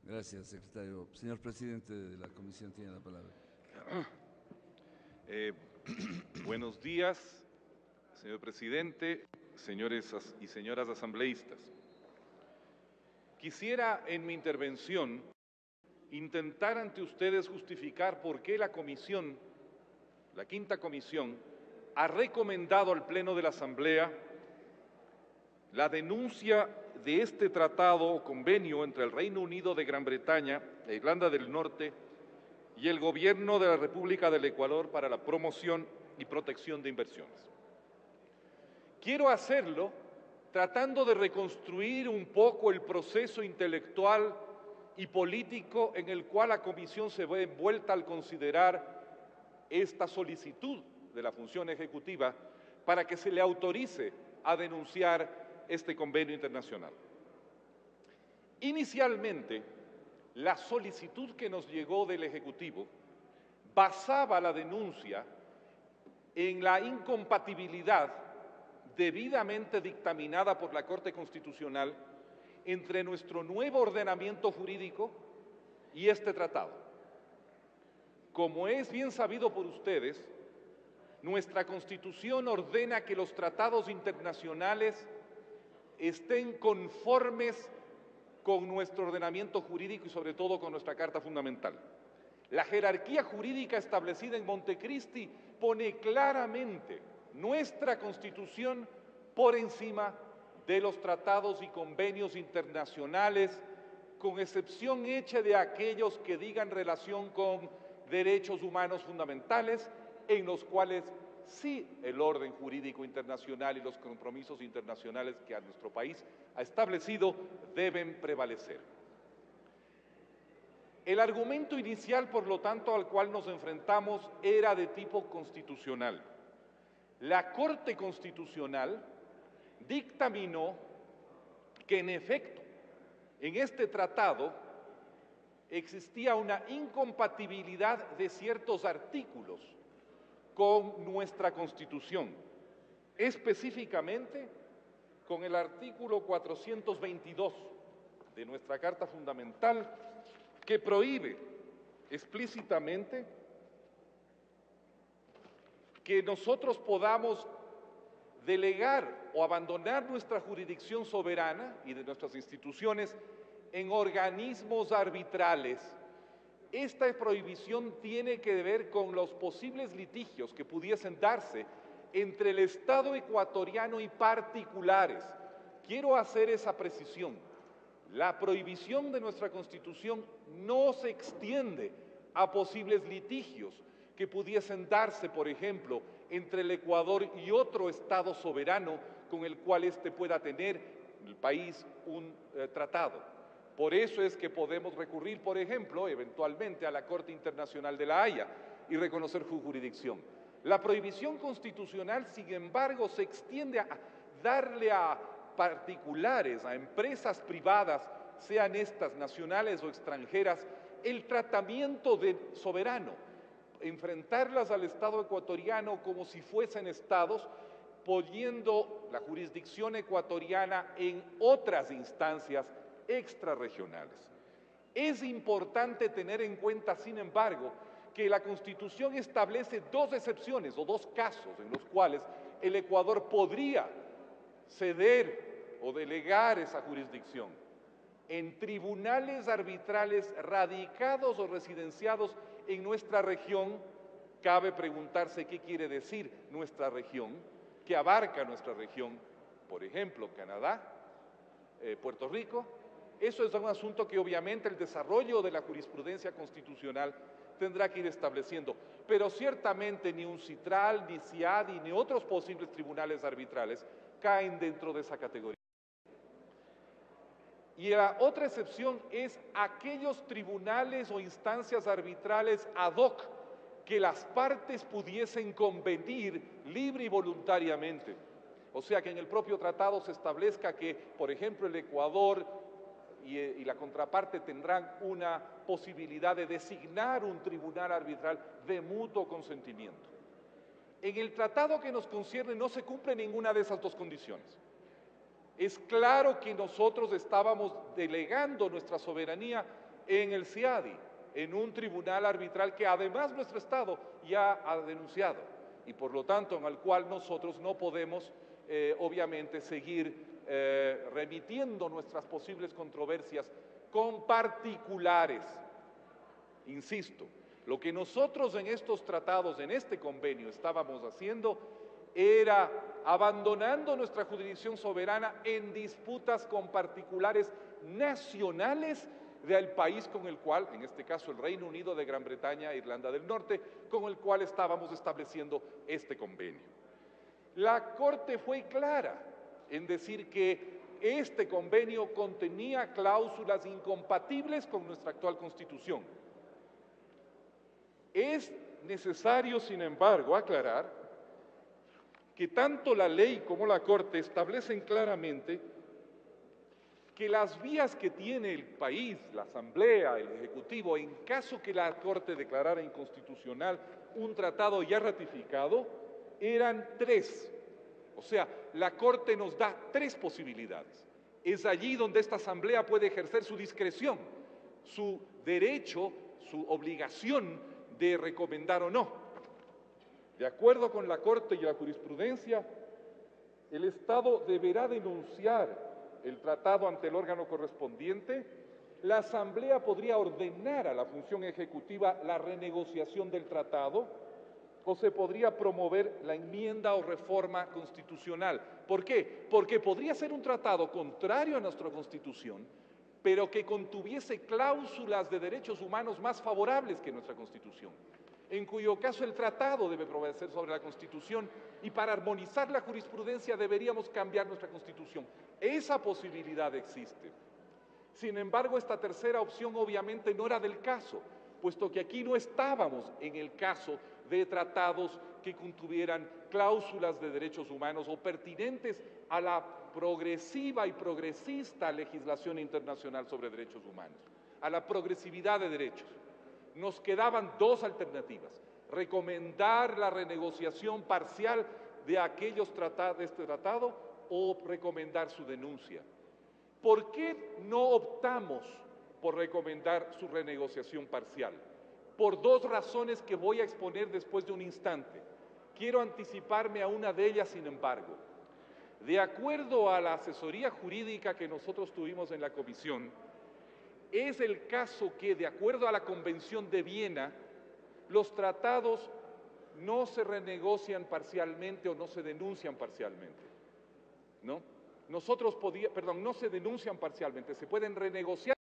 Gracias, secretario. Señor presidente de la comisión, tiene la palabra. Buenos días, señor presidente, señores y señoras asambleístas. Quisiera en mi intervención intentar ante ustedes justificar por qué la comisión, la quinta comisión, ha recomendado al Pleno de la Asamblea la denuncia de este tratado o convenio entre el Reino Unido de Gran Bretaña e Irlanda del Norte y el Gobierno de la República del Ecuador para la promoción y protección de inversiones. Quiero hacerlo tratando de reconstruir un poco el proceso intelectual y político en el cual la Comisión se ve envuelta al considerar esta solicitud de la función ejecutiva para que se le autorice a denunciar este convenio internacional. Inicialmente, la solicitud que nos llegó del Ejecutivo basaba la denuncia en la incompatibilidad debidamente dictaminada por la Corte Constitucional entre nuestro nuevo ordenamiento jurídico y este tratado. Como es bien sabido por ustedes, nuestra Constitución ordena que los tratados internacionales estén conformes con nuestro ordenamiento jurídico y sobre todo con nuestra Carta Fundamental. La jerarquía jurídica establecida en Montecristi pone claramente nuestra Constitución por encima de los tratados y convenios internacionales, con excepción hecha de aquellos que digan relación con derechos humanos fundamentales, en los cuales sí el orden jurídico internacional y los compromisos internacionales que a nuestro país ha establecido deben prevalecer. El argumento inicial, por lo tanto, al cual nos enfrentamos era de tipo constitucional. La Corte Constitucional dictaminó que, en efecto, en este tratado existía una incompatibilidad de ciertos artículos con nuestra Constitución, específicamente con el artículo 422 de nuestra Carta Fundamental, que prohíbe explícitamente que nosotros podamos delegar o abandonar nuestra jurisdicción soberana y de nuestras instituciones en organismos arbitrales. Esta prohibición tiene que ver con los posibles litigios que pudiesen darse entre el Estado ecuatoriano y particulares. Quiero hacer esa precisión. La prohibición de nuestra Constitución no se extiende a posibles litigios que pudiesen darse, por ejemplo, entre el Ecuador y otro Estado soberano con el cual éste pueda tener el país un tratado. Por eso es que podemos recurrir, por ejemplo, eventualmente a la Corte Internacional de la Haya y reconocer su jurisdicción. La prohibición constitucional, sin embargo, se extiende a darle a particulares, a empresas privadas, sean estas nacionales o extranjeras, el tratamiento de soberano, enfrentarlas al Estado ecuatoriano como si fuesen estados, poniendo la jurisdicción ecuatoriana en otras instancias extrarregionales. Es importante tener en cuenta, sin embargo, que la Constitución establece dos excepciones o dos casos en los cuales el Ecuador podría ceder o delegar esa jurisdicción: en tribunales arbitrales radicados o residenciados en nuestra región. Cabe preguntarse qué quiere decir nuestra región, qué abarca nuestra región, por ejemplo, Canadá, Puerto Rico. Eso es un asunto que obviamente el desarrollo de la jurisprudencia constitucional tendrá que ir estableciendo, pero ciertamente ni UNCITRAL, ni CIADI, ni otros posibles tribunales arbitrales caen dentro de esa categoría. Y la otra excepción es aquellos tribunales o instancias arbitrales ad hoc que las partes pudiesen convenir libre y voluntariamente. O sea, que en el propio tratado se establezca que, por ejemplo, el Ecuador y la contraparte tendrán una posibilidad de designar un tribunal arbitral de mutuo consentimiento. En el tratado que nos concierne no se cumple ninguna de esas dos condiciones. Es claro que nosotros estábamos delegando nuestra soberanía en el CIADI, en un tribunal arbitral que además nuestro Estado ya ha denunciado y por lo tanto en el cual nosotros no podemos obviamente seguir remitiendo nuestras posibles controversias con particulares. Insisto, lo que nosotros en estos tratados, en este convenio, estábamos haciendo era abandonando nuestra jurisdicción soberana en disputas con particulares nacionales del país con el cual, en este caso el Reino Unido de Gran Bretaña e Irlanda del Norte, con el cual estábamos estableciendo este convenio. La Corte fue clara en decir que este convenio contenía cláusulas incompatibles con nuestra actual Constitución. Es necesario, sin embargo, aclarar que tanto la ley como la Corte establecen claramente que las vías que tiene el país, la Asamblea, el Ejecutivo, en caso que la Corte declarara inconstitucional un tratado ya ratificado, eran tres. O sea, la Corte nos da tres posibilidades. Es allí donde esta Asamblea puede ejercer su discreción, su derecho, su obligación de recomendar o no. De acuerdo con la Corte y la jurisprudencia, el Estado deberá denunciar el tratado ante el órgano correspondiente. La Asamblea podría ordenar a la función ejecutiva la renegociación del tratado o se podría promover la enmienda o reforma constitucional. ¿Por qué? Porque podría ser un tratado contrario a nuestra Constitución, pero que contuviese cláusulas de derechos humanos más favorables que nuestra Constitución, en cuyo caso el tratado debe prevalecer sobre la Constitución y para armonizar la jurisprudencia deberíamos cambiar nuestra Constitución. Esa posibilidad existe. Sin embargo, esta tercera opción obviamente no era del caso, puesto que aquí no estábamos en el caso de tratados que contuvieran cláusulas de derechos humanos o pertinentes a la progresiva y progresista legislación internacional sobre derechos humanos, a la progresividad de derechos. Nos quedaban dos alternativas: recomendar la renegociación parcial de aquellos tratados, de este tratado, o recomendar su denuncia. ¿Por qué no optamos por recomendar su renegociación parcial? Por dos razones que voy a exponer después de un instante. Quiero anticiparme a una de ellas, sin embargo. De acuerdo a la asesoría jurídica que nosotros tuvimos en la comisión, es el caso que, de acuerdo a la Convención de Viena, los tratados no se renegocian parcialmente o no se denuncian parcialmente, ¿no? No se denuncian parcialmente, se pueden renegociar